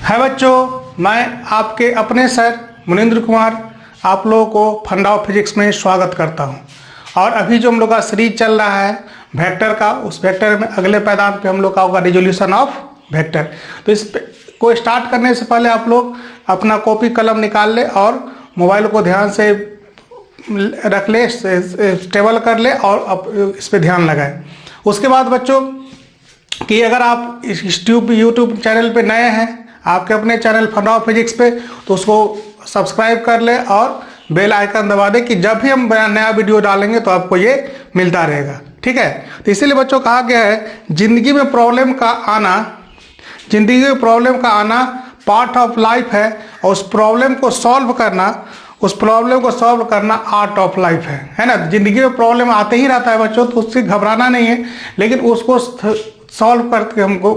है बच्चों, मैं आपके अपने सर मुनिंद्र कुमार आप लोगों को फंडा ऑफ फिजिक्स में स्वागत करता हूं। और अभी जो हम लोग का सीरीज चल रहा है वेक्टर का, उस वेक्टर में अगले पायदान पे हम लोग का होगा रिजोल्यूशन ऑफ वेक्टर। तो इस को स्टार्ट करने से पहले आप लोग अपना कॉपी कलम निकाल ले और मोबाइल को ध्यान से रख ले, स्टेबल कर ले और इस पर ध्यान लगाए। उसके बाद बच्चों कि अगर आप इस यूट्यूब चैनल पे नए हैं, आपके अपने चैनल फंडा ऑफ फिजिक्स पे, तो उसको सब्सक्राइब कर ले और बेल आइकन दबा दे कि जब भी हम नया वीडियो डालेंगे तो आपको ये मिलता रहेगा। ठीक है, तो इसीलिए बच्चों कहा गया है जिंदगी में प्रॉब्लम का आना पार्ट ऑफ लाइफ है और उस प्रॉब्लम को सॉल्व करना आर्ट ऑफ लाइफ है ना। जिंदगी में प्रॉब्लम आते ही रहता है बच्चों, तो उससे घबराना नहीं है, लेकिन उसको सॉल्व करके हमको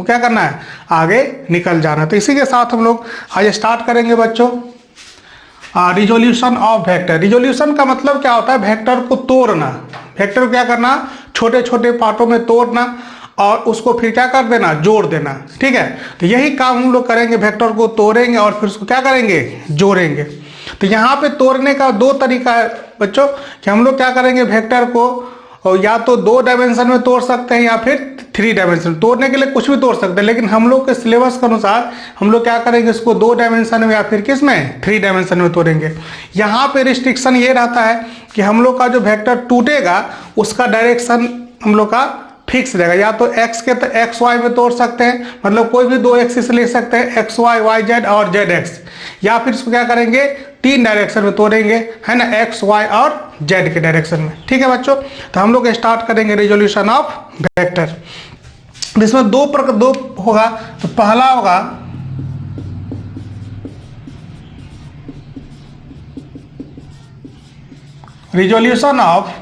क्या करना है, आगे निकल जाना। तो इसी के साथ हम लोग आज स्टार्ट करेंगे बच्चों रिजोल्यूशन ऑफ वेक्टर। रिजोल्यूशन का मतलब क्या होता है, वेक्टर को तोड़ना। वेक्टर को क्या करना, छोटे छोटे पार्टों में तोड़ना और उसको फिर क्या कर देना, जोड़ देना। ठीक है, तो यही काम हम लोग करेंगे, वेक्टर को तोड़ेंगे और फिर उसको क्या करेंगे, जोड़ेंगे। तो यहाँ पे तोड़ने का दो तरीका है बच्चों कि हम लोग क्या करेंगे, वेक्टर को और या तो 2 डायमेंशन में तोड़ सकते हैं या फिर 3 डायमेंशन। तोड़ने के लिए कुछ भी तोड़ सकते हैं, लेकिन हम लोग के सिलेबस के अनुसार हम लोग क्या करेंगे, इसको 2 डायमेंशन में या फिर किस में, 3 डायमेंशन में तोड़ेंगे। यहाँ पे रिस्ट्रिक्शन ये रहता है कि हम लोग का जो वेक्टर टूटेगा उसका डायरेक्शन हम लोग का फिक्स रहेगा। या तो एक्स वाई में तोड़ सकते हैं, मतलब कोई भी 2 एक्सिस ले सकते हैं, एक्स वाई, वाई जेड और जेड एक्स। या फिर इसको क्या करेंगे, 3 डायरेक्शन में तोड़ेंगे, है ना, एक्स वाई और जेड के डायरेक्शन में। ठीक है बच्चों, तो हम लोग स्टार्ट करेंगे रिजोल्यूशन ऑफ वेक्टर। इसमें दो होगा। तो पहला होगा resolution of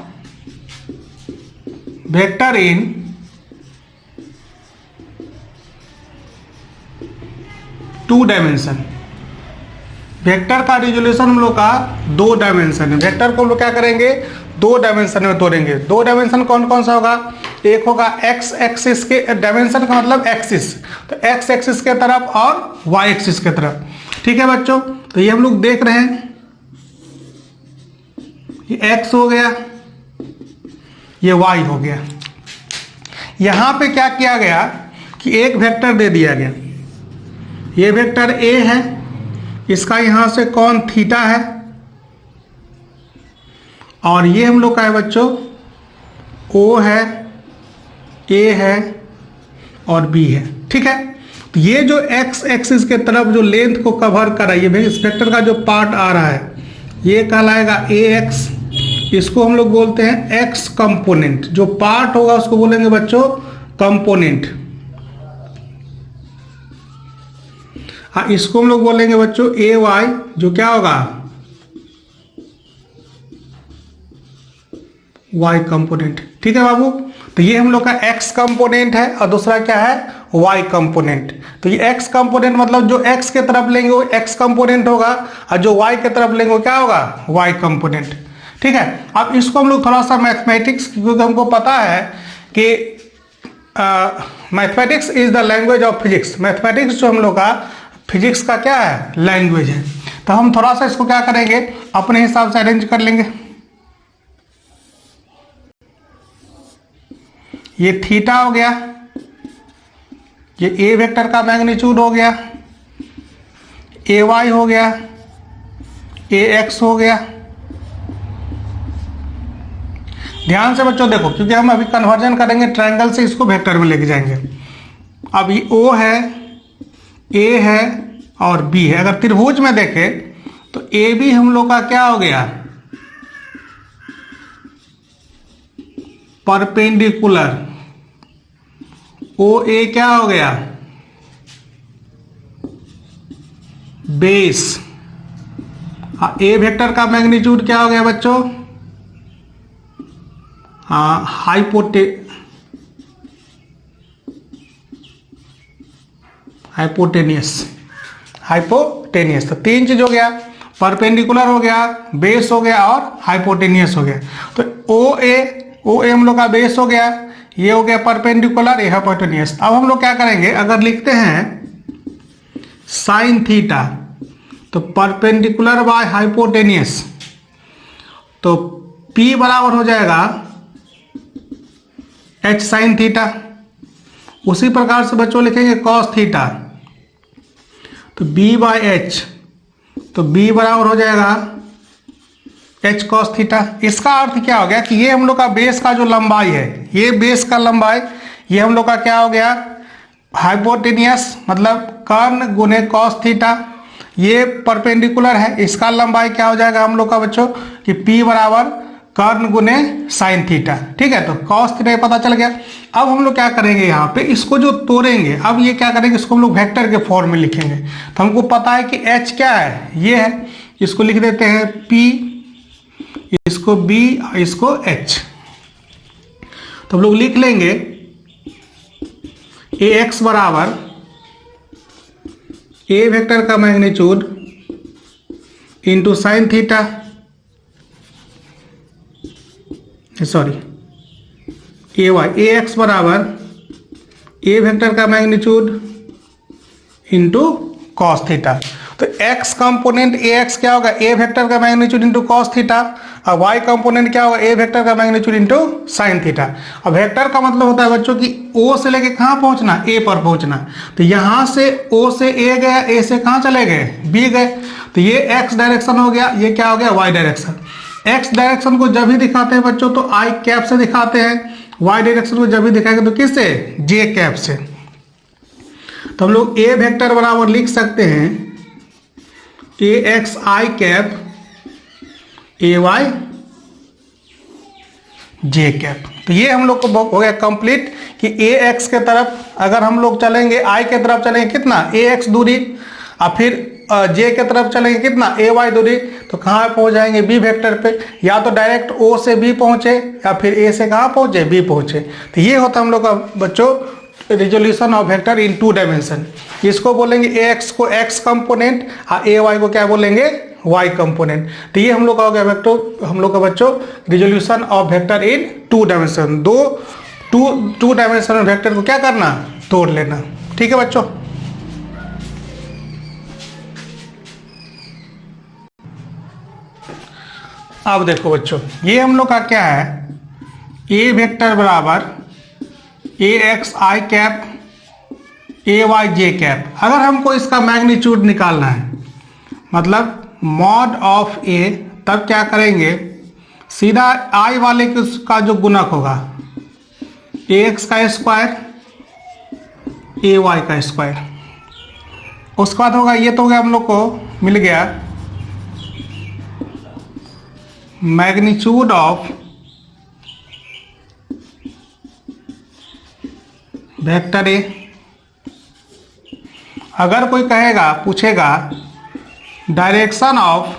vector in two dimension. Vector का रिजोल्यूशन हम लोग का 2 डायमेंशन है। वेक्टर को हम लोग क्या करेंगे, 2 डायमेंशन में तोड़ेंगे। 2 डायमेंशन कौन कौन सा होगा, एक होगा एक्स एक्सिस के डायमेंशन का मतलब एक्सिस, तो एक्स एक्सिस के तरफ और वाई एक्सिस के तरफ। ठीक है बच्चों, तो ये हम लोग देख रहे हैं, ये एक्स हो गया, ये वाई हो गया। यहां पे क्या किया गया कि एक वेक्टर दे दिया गया, ये वेक्टर ए है, इसका यहां से कोण थीटा है, और ये हम लोग का है बच्चों ओ है, ए है और बी है। ठीक है, तो ये जो एक्स एक्सिस के तरफ जो लेंथ को कवर कर रहा है, ये इस वेक्टर का जो पार्ट आ रहा है ये कहलाएगा ए एक्स। इसको हम लोग बोलते हैं एक्स कंपोनेंट। जो पार्ट होगा उसको बोलेंगे बच्चों कंपोनेंट। इसको हम लोग बोलेंगे बच्चों ए वाई, जो क्या होगा वाई कंपोनेंट। ठीक है बाबू, तो ये हम लोग का एक्स कंपोनेंट है और दूसरा क्या है, वाई कंपोनेंट। तो ये एक्स कंपोनेंट मतलब जो एक्स के तरफ लेंगे वो एक्स कंपोनेंट होगा, और जो वाई के तरफ लेंगे वो क्या होगा, वाई कंपोनेंट। ठीक है, अब इसको हम लोग थोड़ा सा मैथमेटिक्स, क्योंकि हमको पता है कि mathematics is the language of physics. Mathematics जो हम लोग का फिजिक्स का क्या है, लैंग्वेज है। तो हम थोड़ा सा इसको क्या करेंगे, अपने हिसाब से अरेंज कर लेंगे। ये थीटा हो गया, ये ए वेक्टर का मैग्नीट्यूड हो गया, ए वाई हो गया, ए एक्स हो गया। ध्यान से बच्चों देखो, क्योंकि हम अभी कन्वर्जन करेंगे ट्रायंगल से, इसको वेक्टर में लेके जाएंगे। अब ये ओ है, ए है और बी है। अगर त्रिभुज में देखें तो ए बी हम लोग का क्या हो गया, परपेंडिकुलर। ओ ए क्या हो गया, बेस। ए वेक्टर का मैग्नीट्यूड क्या हो गया बच्चों, हाइपोटेनियस। तो 3 चीज हो गया, परपेंडिकुलर हो गया, बेस हो गया और हाइपोटेनियस हो गया। तो ओ ए हम लोग का बेस हो गया, ये हो गया परपेंडिकुलर, ये हाइपोटेनियस। अब हम लोग क्या करेंगे, अगर लिखते हैं साइन थीटा, तो परपेंडिकुलर बाय हाइपोटेनियस, तो P बराबर हो जाएगा H साइन थीटा। उसी प्रकार से बच्चों लिखेंगे कॉस थीटा, तो B बाय H, तो B बराबर हो जाएगा H कॉस थीटा। इसका अर्थ क्या हो गया कि ये हम लोग का बेस का जो लंबाई है, ये बेस का लंबाई, ये हम लोग का क्या हो गया, हाइपोटेनियस मतलब कर्ण गुने कॉस थीटा, ये परपेंडिकुलर है, इसका लंबाई क्या हो जाएगा हम लोग का बच्चों कि P बराबर कर्ण गुने साइन थीटा। ठीक है, तो कॉस थीटा पता चल गया। अब हम लोग क्या करेंगे, यहाँ पे इसको जो तोड़ेंगे, अब ये क्या करेंगे, इसको हम लोग वेक्टर के फॉर्म में लिखेंगे। तो हमको पता है कि H क्या है, ये है, इसको लिख देते हैं P, इसको B, इसको H। तो हम लोग लिख लेंगे AX बराबर A वेक्टर का magnitude into sine theta, sorry AX बराबर A वेक्टर का मैग्नीट्यूड इंटू कॉस थीटा। तो x कंपोनेंट AX क्या होगा, A वेक्टर का मैग्नीट्यूड इंटू कॉस थीटा, और y कंपोनेंट क्या होगा, A वेक्टर का मैग्नीट्यूड इंटू साइन थीटा। अब वेक्टर का मतलब होता है बच्चों कि O से लेके कहाँ पहुंचना, A पर पहुंचना। तो यहां से O से A गया, A से कहाँ चले गए, B गए, तो ये x डायरेक्शन हो गया, ये क्या हो गया, y डायरेक्शन। x डायरेक्शन को जब भी दिखाते हैं बच्चों तो i कैप से दिखाते हैं, y डायरेक्शन को जब भी दिखाएंगे तो किससे, j कैप से। तो हम लोग A वेक्टर बराबर लिख सकते हैं AX i cap AY j cap. तो ये हम लोग को हो गया कंप्लीट कि AX के तरफ अगर हम लोग चलेंगे, I के तरफ चलेंगे कितना, AX दूरी, और फिर J के तरफ चलेंगे कितना, AY दूरी, तो कहाँ पहुंच जाएंगे, B वेक्टर पे। या तो डायरेक्ट O से B पहुंचे, या फिर A से कहाँ पहुंचे, B पहुंचे। तो ये होता हम लोग का बच्चों resolution of vector in 2 dimension. इसको बोलेंगे AX को x कंपोनेंट, और AY को क्या बोलेंगे, y कंपोनेंट। तो ये हम लोग का हो गया वेक्टर, हम लोग का बच्चों resolution of vector in 2 dimension. Two dimensional vector को क्या करना, तोड़ लेना। ठीक है बच्चों, अब देखो बच्चों, ये हम लोग का क्या है, A वेक्टर बराबर AX i cap AY j cap. अगर हमको इसका मैग्नीट्यूड निकालना है, मतलब मॉड ऑफ A, तब क्या करेंगे, सीधा I वाले का जो गुणक होगा AX का स्क्वायर AY का स्क्वायर, उसके बाद होगा, ये तो हो गया हम लोग को मिल गया मैग्नीट्यूड ऑफ वेक्टर ए। अगर कोई कहेगा, पूछेगा डायरेक्शन ऑफ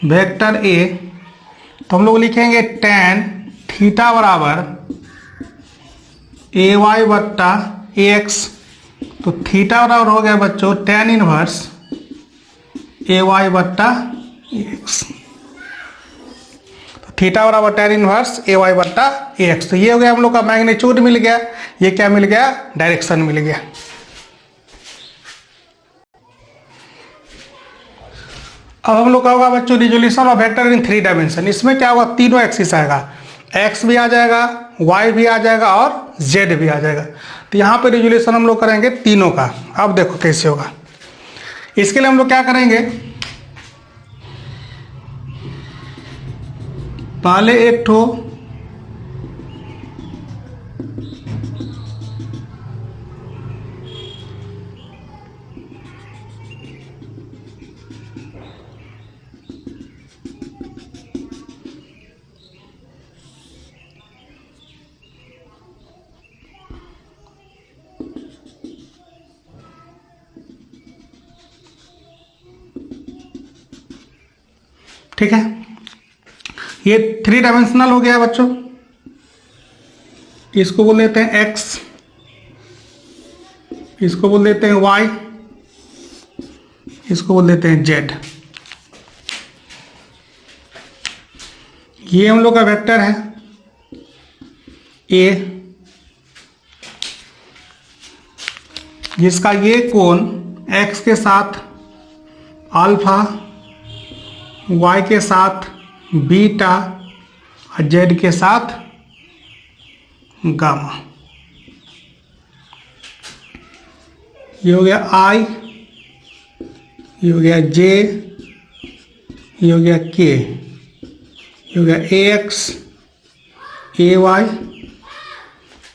वेक्टर ए, तो हम लोग लिखेंगे tan थीटा बराबर AY बट्टा AX। तो थीटा बराबर हो गया बच्चों tan इनवर्स AY बट्टा AX। थीटा बराबर tan इनवर्स AY बट्टा AX। तो ये हो गया हम लोग का मैग्नीट्यूड मिल गया, ये क्या मिल गया, डायरेक्शन मिल गया। अब हम लोग का होगा बच्चों resolution of vector in 3 dimension. इसमें क्या होगा, तीनों एक्सिस आएगा, x भी आ जाएगा, y भी आ जाएगा और z भी आ जाएगा। तो यहाँ पे रिजोल्यूशन हम लोग करेंगे तीनों का। अब देखो कैसे होगा, इसके लिए हम लोग क्या करेंगे, पहले एक ठो ठीक है, ये 3 डायमेंशनल हो गया बच्चों। इसको बोल देते हैं x, इसको बोल देते हैं y, इसको बोल देते हैं z। ये हम लोग का वेक्टर है a, जिसका ये कोण एक्स के साथ अल्फा, वाई के साथ बीटा और जेड के साथ गामा। ये हो गया आई, ये हो गया जे, ये हो गया के, ये हो गया ए एक्स, ए वाई,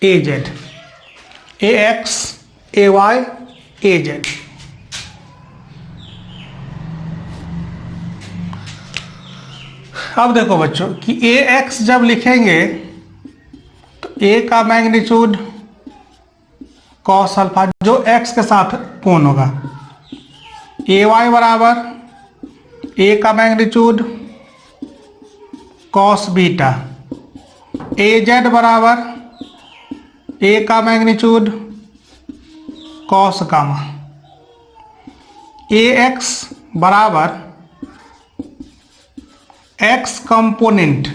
ए जेड, ए एक्स, ए वाई, ए जेड। अब देखो बच्चों कि ए एक्स जब लिखेंगे तो ए का मैग्नीट्यूड कॉस अल्फा जो एक्स के साथ कोण होगा, ए वाई बराबर ए का magnitude cos beta, A Z बराबर ए का magnitude cos gamma, A X बराबर X component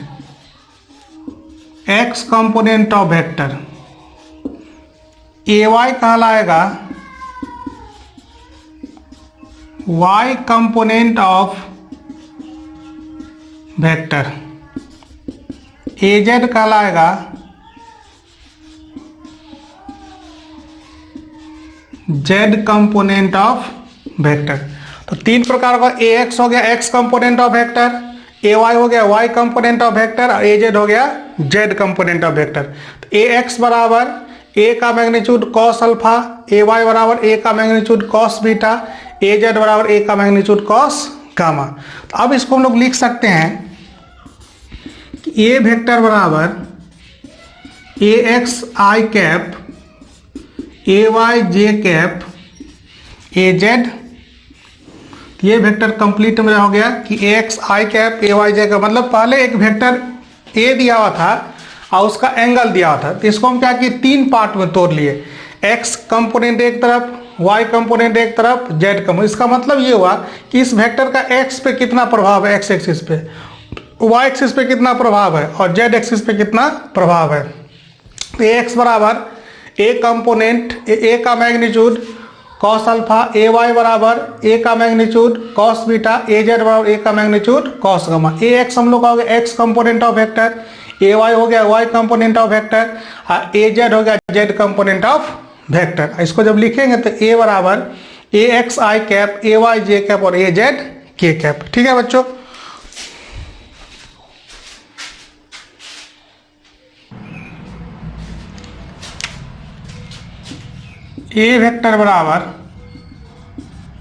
of vector, A Y कहलाएगा Y component of vector, A Z कहलाएगा जेड कंपोनेंट ऑफ वेक्टर। तो तीन प्रकार का, ए एक्स हो गया X component of vector, A Y हो गया वाई कंपोनेंट ऑफ वेक्टर और ए जेड हो गया जेड कंपोनेंट ऑफ वेक्टर। तो ए एक्स बराबर ए का magnitude cos alpha, A Y बराबर ए का magnitude cos beta, A Z बराबर ए का मैग्नीट्यूड कॉस गामा। तो अब इसको हम लोग लिख सकते हैं कि ए वेक्टर बराबर ए एक्स आई कैप, ए वाई जे कैप, ए जेड। ये वेक्टर कंप्लीट में हो गया कि ए एक्स आई कैप, ए वाई जे कैप, मतलब पहले एक वेक्टर ए दिया हुआ था और उसका एंगल दिया हुआ था। तो इसको हम क्या किए, तीन पार्ट में तोड़ लिए, एक्स कंपोनेंट एक तरफ, वाई कंपोनेंट एक तरफ, जेड कंपोनेंट। इसका मतलब ये हुआ कि इस वेक्टर का एक्स पे कितना प्रभाव है, एक्स एक्सिस पे, वाई एक्सिस पे कितना प्रभाव है और जेड एक्सिस पे कितना प्रभाव है। तो ए एक्स बराबर ए कंपोनेंट ए का magnitude cos alpha, A Y बराबर ए का magnitude cos beta, A Z बराबर ए का magnitude cos gamma. A X हम लोग का हो गया X component of vector, A Y हो गया वाई कंपोनेंट ऑफ वेक्टर और ए जेड हो गया जेड कंपोनेंट ऑफ वेक्टर। इसको जब लिखेंगे तो ए बराबर ए एक्स आई कैप, ए वाई जे कैप और ए जेड के कैप। ठीक है बच्चों, ए वेक्टर बराबर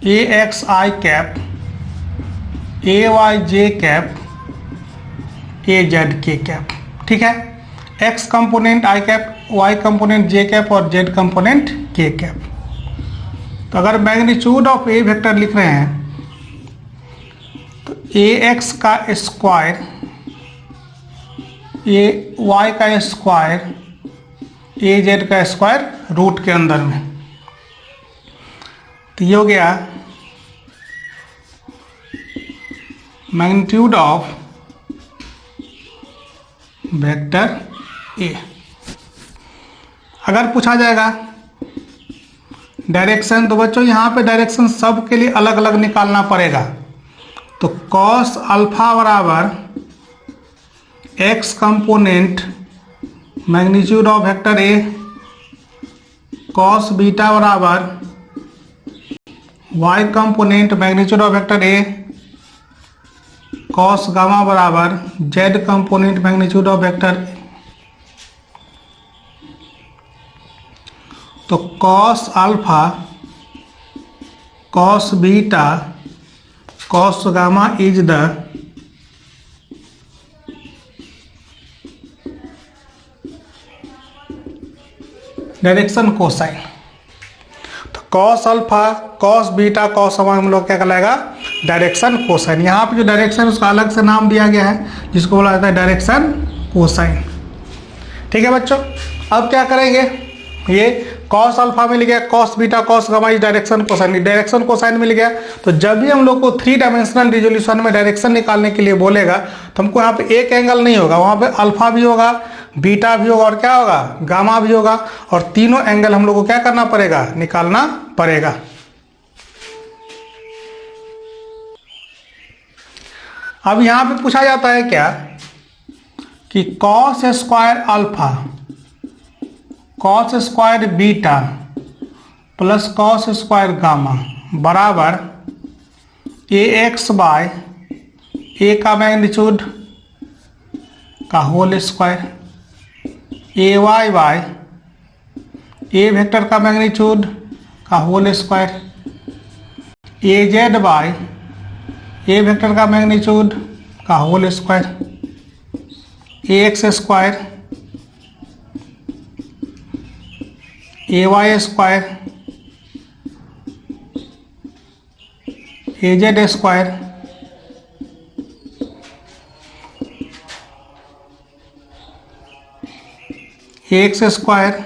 ए एक्स आई कैप, ए वाई जे कैप, ए जेड के कैप। ठीक है, x component I cap, Y component J cap और जेड कंपोनेंट के कैप। तो अगर मैग्नीट्यूड ऑफ ए वेक्टर लिख रहे हैं तो ए एक्स का स्क्वायर, ए वाई का स्क्वायर, ए जेड का स्क्वायर रूट के अंदर में। तो ये हो गया मैग्नीट्यूड ऑफ वेक्टर ए। अगर पूछा जाएगा डायरेक्शन, तो बच्चों यहाँ पे डायरेक्शन सब के लिए अलग अलग निकालना पड़ेगा। तो कॉस अल्फा बराबर X component magnitude of vector A, cos beta बराबर Y component magnitude of vector A, cos gamma बराबर Z component magnitude of vector. तो cos alpha, cos beta, cos gamma is the direction cosine. तो cos alpha, cos beta, cos gamma हम लोग क्या कहलाएगा, direction cosine. यहाँ पे जो डायरेक्शन उसका अलग से नाम दिया गया है जिसको बोला जाता है डायरेक्शन कोसाइन। ठीक है बच्चों, अब क्या करेंगे, ये कॉस अल्फा मिल गया, cos beta, cos gamma is direction cosine, direction cosine मिल गया। तो जब भी हम लोग को 3 डायमेंशनल रिजोल्यूशन में डायरेक्शन निकालने के लिए बोलेगा तो हमको यहाँ पे एक एंगल नहीं होगा, वहाँ पे अल्फा भी होगा, बीटा भी होगा और क्या होगा, गामा भी होगा। और तीनों एंगल हम लोग को क्या करना पड़ेगा, निकालना पड़ेगा। अब यहाँ पे पूछा जाता है क्या कि cos square alpha cos square beta plus cos square gamma बराबर ए एक्स बाय ए का मैग्नीट्यूड का होल स्क्वायर ए वाई बाय ए वेक्टर का मैग्नीट्यूड का होल स्क्वायर ए जेड बाय ए वेक्टर का मैग्नीट्यूड का होल स्क्वायर ए एक्स स्क्वायर ए वाई स्क्वायर ए Z square ए x square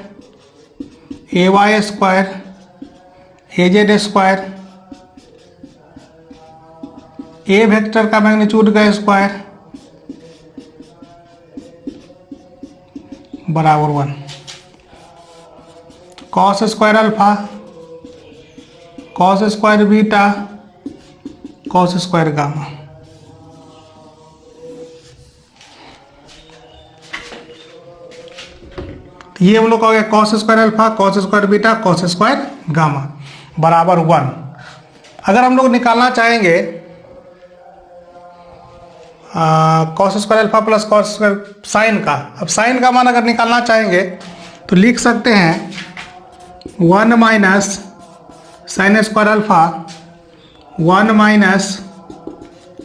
ए Y square ए Z square ए vector का magnitude का square बराबर 1 cos square alpha cos square beta cos square gamma. ये हम लोग का हो गया cos square alpha cos square beta cos square gamma बराबर 1। अगर हम लोग निकालना चाहेंगे cos square alpha plus cos square sine का, अब साइन का मान अगर निकालना चाहेंगे तो लिख सकते हैं 1 minus sine square alpha 1 minus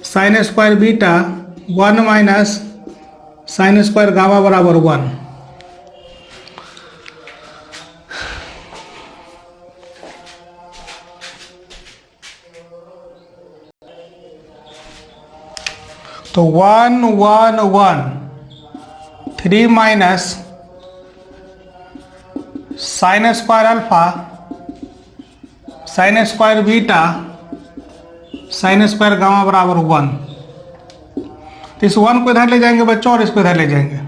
sine square beta 1 minus sine square gamma बराबर 1। तो 1 1 1 3 minus sine square alpha sine square beta sine square gamma बराबर 1। तो इस 1 को इधर ले जाएंगे बच्चों और इसको इधर ले जाएंगे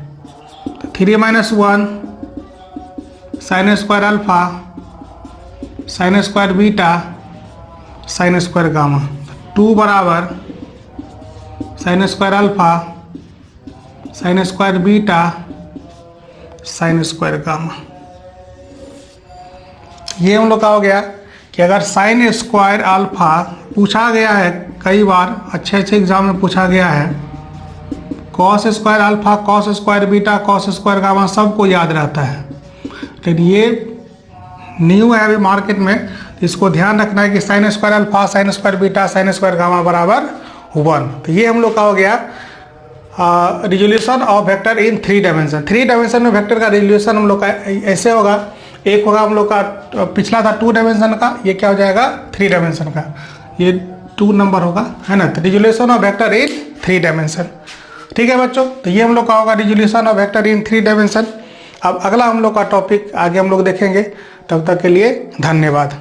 तो 3 minus 1 sine square alpha sine square beta sine square gamma 2 बराबर sine square alpha sine square beta sine square gamma. ये हम लोग का हो गया कि अगर साइन स्क्वायर अल्फा पूछा गया है कई बार अच्छे एग्जाम में पूछा गया है, cos square alpha cos square beta cos square gamma सबको याद रहता है, लेकिन ये न्यू है अभी मार्केट में, इसको ध्यान रखना है कि sine square alpha sine square beta sine square gamma बराबर 1। तो ये हम लोग का हो गया resolution of vector in 3 dimension. 3 dimension में वेक्टर का रिजोल्यूशन हम लोग का ऐसे होगा, एक होगा हम लोग का पिछला था 2 डायमेंशन का, ये क्या हो जाएगा 3 डायमेंशन का, ये 2 नंबर होगा है ना। तो resolution of vector in 3 dimension, ठीक है बच्चों। तो ये हम लोग का होगा resolution of vector in 3 dimension. अब अगला हम लोग का टॉपिक आगे हम लोग देखेंगे, तब तक के लिए धन्यवाद।